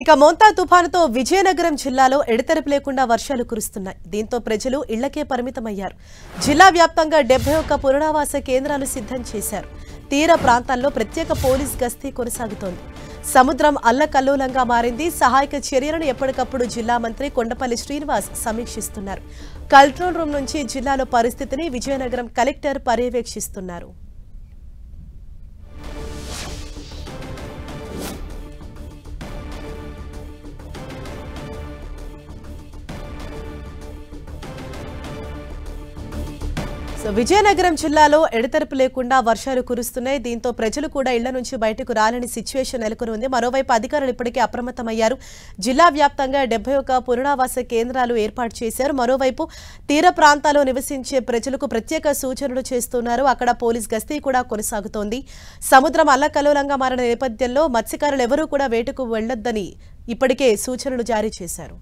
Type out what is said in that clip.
ఇక మోంతా తుఫానుతో విజయనగరం జిల్లాలో ఎడతెరిపి లేకుండా వర్షాలు కురుస్తున్నాయి. దీంతో ప్రజలు ఇళ్లకే పరిమితమయ్యారు. జిల్లా వ్యాప్తంగా 71 పునరావాస కేంద్రాలు సిద్ధం చేశారు. తీర ప్రాంతాల్లో ప్రత్యేక పోలీస్ గస్తీ కొనసాగుతోంది. సముద్రం అల్లకల్లోలంగా మారింది. సహాయక చర్యలను ఎప్పటికప్పుడు జిల్లా మంత్రి కొండపల్లి శ్రీనివాస్ సమీక్షిస్తున్నారు. కంట్రోల్ రూమ్ నుంచి జిల్లాలో పరిస్థితిని విజయనగరం కలెక్టర్ పర్యవేక్షిస్తున్నారు. విజయనగరం జిల్లాలో ఎడతెరిపి లేకుండా వర్షాలు కురుస్తున్నాయి. దీంతో ప్రజలు కూడా ఇళ్ల నుంచి బయటకు రాలని సిచ్యువేషన్ నెలకొని ఉంది. మరోవైపు అధికారులు ఇప్పటికే అప్రమత్తమయ్యారు. జిల్లా వ్యాప్తంగా 71 పునరావాస కేంద్రాలు ఏర్పాటు చేశారు. మరోవైపు తీర ప్రాంతాల్లో నివసించే ప్రజలకు ప్రత్యేక సూచనలు చేస్తున్నారు. అక్కడ పోలీస్ గస్తీ కూడా కొనసాగుతోంది. సముద్రం అల్లకల్లోలంగా మారిన నేపథ్యంలో మత్స్యకారులు ఎవరూ కూడా వేటకు వెళ్లొద్దని ఇప్పటికే సూచనలు జారీ చేశారు.